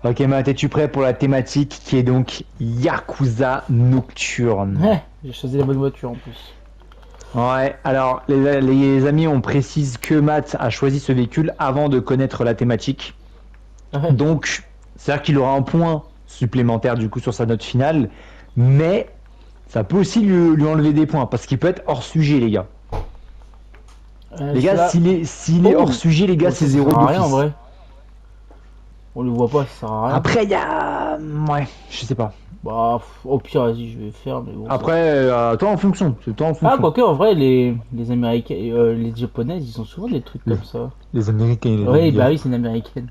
Ok, Matt, es-tu prêt pour la thématique qui est donc Yakuza Nocturne? Ouais, j'ai choisi la bonne voiture en plus. Ouais, alors les amis, on précise que Matt a choisi ce véhicule avant de connaître la thématique. Ouais, Donc, c'est-à-dire qu'il aura un point supplémentaire du coup sur sa note finale, mais ça peut aussi lui enlever des points parce qu'il peut être hors sujet, les gars. Les gars, cela. s'il est hors Oh, sujet, les gars, oh, c'est ça sert zéro à rien en d'office. vrai. On le voit pas, ça sert à rien. Après, il y a. Ouais, je sais pas. Bah, au pire, vas-y, je vais faire, mais bon, ça. Après, toi en fonction, c'est toi en Ah, fonction. quoique, en vrai, les Américains, les Japonais, ils ont souvent des trucs Les, comme ça. les Américains et les Oui, bah Anglais. oui, c'est une Américaine.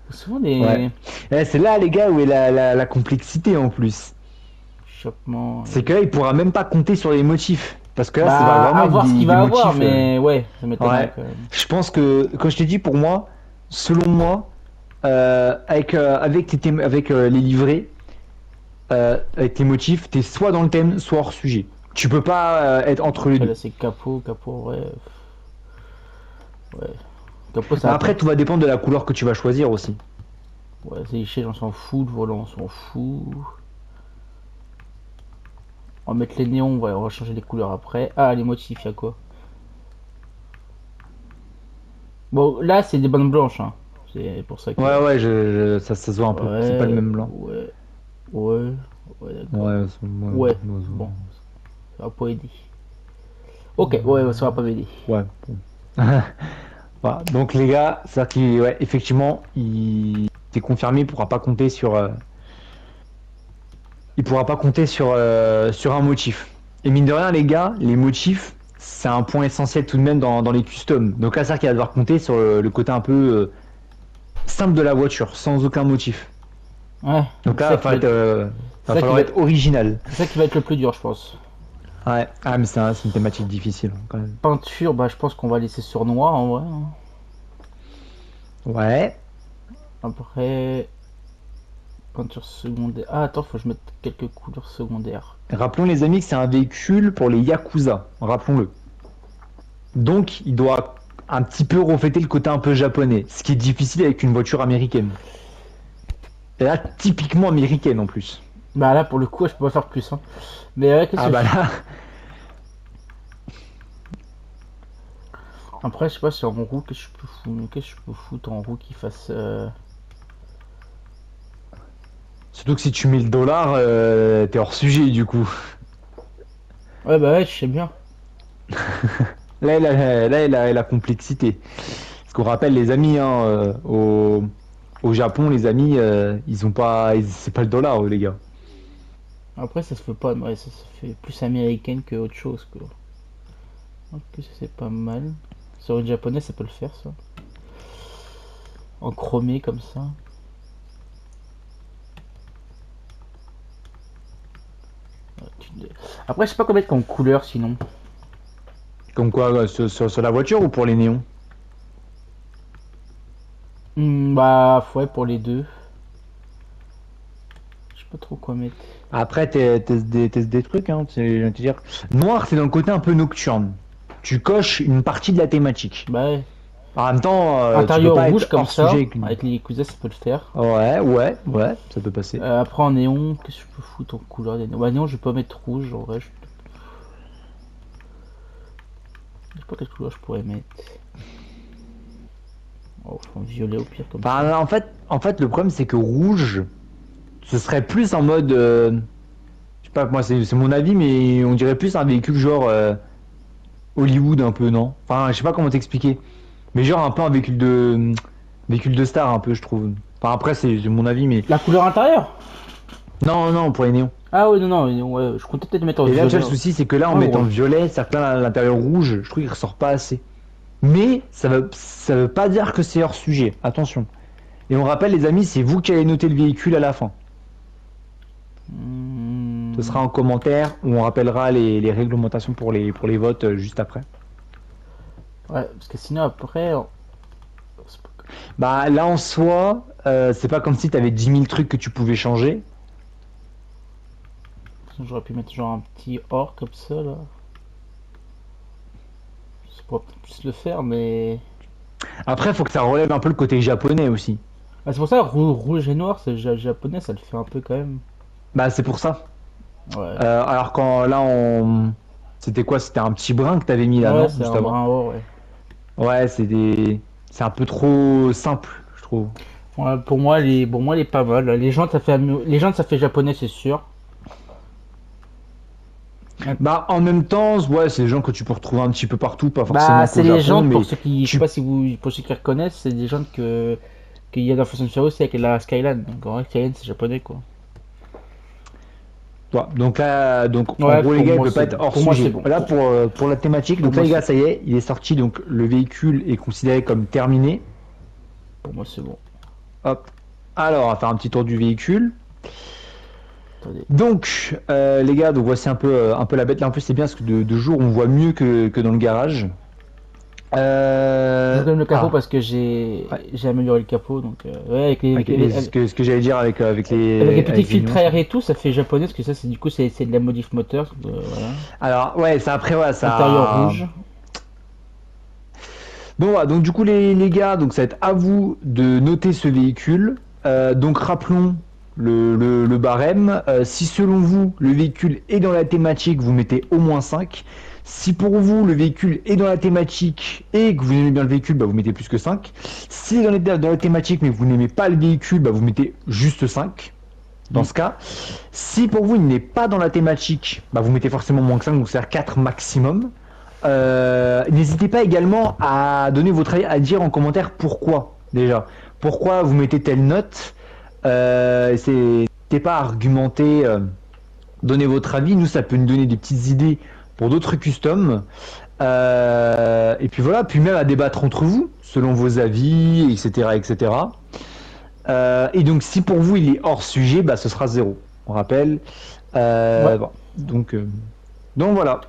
Ils ont souvent Ouais. des C'est là, les gars, où est la complexité en plus. échappements. C'est que là, il pourra même pas compter sur les motifs. Parce que là, ça va Bah, vraiment à être voir ce qu'il des va avoir, motifs. mais ouais, ça m'étonnerait Ouais. quand même. Je pense que, comme je t'ai dit, pour moi, selon moi, avec les livrets, avec les motifs, t'es soit dans le thème, soit hors sujet. Tu peux pas être entre les Après, deux. là, c'est capot, en vrai. Ouais, capot, ça Après, attend. tout va dépendre de la couleur que tu vas choisir aussi. Ouais, c'est échelle, on s'en fout, le volant, on s'en fout. On va mettre les néons, ouais, on va changer les couleurs après. Ah, les motifs, y'a quoi? Bon, là, c'est des bandes blanches, hein. C'est pour ça que. Ouais, ouais, ça se voit un peu. C'est pas le Ouais, même blanc. ouais, ouais, ouais, d'accord. Ouais, Ouais, ouais, bon, ça va pas aider. Ok, ouais, ça va pas m'aider. ouais, bon. Voilà. Donc les gars, c'est ouais, effectivement, il t'est confirmé, il pourra pas compter sur un motif. Et mine de rien, les gars, les motifs, c'est un point essentiel tout de même dans les customs. Donc là, c'est-à-dire qu'il va devoir compter sur le côté un peu simple de la voiture, sans aucun motif. Ouais, Donc c'est là, ça qui va être, c'est va ça qui falloir va être être, original. c'est ça qui va être le plus dur, je pense. Ouais, ah mais c'est une thématique difficile hein, quand même. Peinture, bah, je pense qu'on va laisser sur noir en vrai, hein. Ouais. Après, peinture secondaire. Ah, attends, faut que je mette quelques couleurs secondaires. Rappelons les amis que c'est un véhicule pour les Yakuza. Rappelons-le. Donc, il doit un petit peu refléter le côté un peu japonais, ce qui est difficile avec une voiture américaine. Et là, typiquement américaine en plus. Bah là, pour le coup, je peux pas faire plus, hein. Mais ouais, qu'est-ce Ah que bah je... là, Après, je sais pas si en roue, qu'est-ce que je peux foutre en roue qui fasse... surtout que si tu mets le dollar, t'es hors sujet du coup. Ouais, bah ouais, je sais bien. La complexité. Parce qu'on rappelle les amis, hein, au Japon, les amis, ils ont pas, c'est pas le dollar, eux, les gars. Après, ça se fait pas... Ouais, ça se fait plus américaine que autre chose, quoi. Ok, ça c'est pas mal. Sur une japonaise, ça peut le faire, ça. En chromé, comme ça. Ouais, après, je sais pas quoi mettre comme couleur, sinon. Comme quoi, sur la voiture ou pour les néons? Bah, ouais, pour les deux. Je sais pas trop quoi mettre. Après, teste des trucs, hein, je vais te dire. Noir, c'est dans le côté un peu nocturne. Tu coches une partie de la thématique. Bah ouais. En même temps, tu peux Intérieur pas rouge, être comme hors sujet ça. avec une. Avec les Yakuza, ça peut le faire. Ouais, ouais, ouais, ça peut passer. Après en néon, qu'est-ce que je peux foutre en couleur des néons? Bah néon je vais pas mettre rouge en vrai, je sais pas quelle couleur je pourrais mettre. Oh, en violet au pire comme ça. Enfin, en fait, le problème, c'est que rouge, ce serait plus en mode. Je sais pas, moi, c'est mon avis, mais on dirait plus un véhicule genre Hollywood un peu, non? Enfin, je sais pas comment t'expliquer. Mais genre un peu un véhicule de star, un peu, je trouve. Enfin, après, c'est mon avis, mais. La couleur intérieure. Non, non, pour les néons. Ah oui non non, ouais, je comptais peut-être mettre en Et là, tu vois, violet. le souci, c'est que là, en Ah mettant ouais. le violet, certains à l'intérieur rouge, je trouve qu'il ressort pas assez. Mais ça veut pas dire que c'est hors sujet. Attention. Et on rappelle, les amis, c'est vous qui allez noter le véhicule à la fin. Ce Hmm, sera en commentaire où on rappellera les réglementations pour les votes juste après. ouais, parce que sinon après, c'est pas- Bah là en soi, c'est pas comme si t'avais 10 000 trucs que tu pouvais changer. j'aurais pu mettre genre un petit or comme ça là. Ça pourrait peut-être plus le faire, mais Après, faut que ça relève un peu le côté japonais aussi. Ah, c'est pour ça, rouge et noir, c'est japonais, ça le fait un peu quand même. Bah c'est pour ça. Ouais. Alors quand là on... C'était quoi? C'était un petit brin que t'avais mis là, Ouais, non? c'est Juste un avant. brin or, ouais. Ouais, c'est un peu trop simple, je trouve. Ouais, pour moi, il est pas mal. Les jantes, ça fait japonais, c'est sûr. Ouais. Bah en même temps, ouais, c'est des gens que tu peux retrouver un petit peu partout, pas Bah, forcément c'est qu'au les Japon, jantes pour mais ceux qui, je sais tu... pas si vous, pour ceux qui reconnaissent, c'est des jantes qu'il y a dans Fast and Furious avec la Skyline. Donc en vrai, Skyline, c'est japonais, quoi. Ouais, donc là, donc en Ouais, gros les pour gars, il moi, peut pas c'est être bon. hors Pour moi, c'est sujet. bon. Là pour la thématique, Pour donc là moi, les gars, c'est ça y est, il est sorti, donc le véhicule est considéré comme terminé. pour moi, c'est bon. Hop. Alors, on va faire un petit tour du véhicule. Attendez. Donc, les gars, donc voici un peu la bête. Là, en plus, c'est bien parce que de jour, on voit mieux que dans le garage. Je vous donne le capot Ah, parce que ouais. j'ai amélioré le capot. Donc, ouais, Ok, et ce que j'allais dire avec les petits avec les filtres à nuances. air et tout, ça fait japonais parce que ça, c'est du coup, c'est de la modif moteur. Voilà. Alors, ouais, ça après, ouais, Intérieur ça. rouge. Bon, voilà, donc du coup, les gars, donc ça va être à vous de noter ce véhicule. Donc, rappelons le barème. Si selon vous, le véhicule est dans la thématique, vous mettez au moins 5. Si pour vous, le véhicule est dans la thématique et que vous aimez bien le véhicule, bah, vous mettez plus que 5. Si dans la thématique mais que vous n'aimez pas le véhicule, bah, vous mettez juste 5. Dans Mm. ce cas, si pour vous il n'est pas dans la thématique, bah, vous mettez forcément moins que 5, donc c'est-à-dire 4 maximum. N'hésitez pas également à donner votre avis, à dire en commentaire pourquoi déjà. Pourquoi vous mettez telle note. N'hésitez pas à argumenter, donner votre avis. Nous, ça peut nous donner des petites idées pour d'autres customs. Et puis voilà, puis même à débattre entre vous, selon vos avis, etc. etc. Et donc, si pour vous il est hors sujet, bah, ce sera 0. On rappelle. Ouais. Bon. Donc voilà.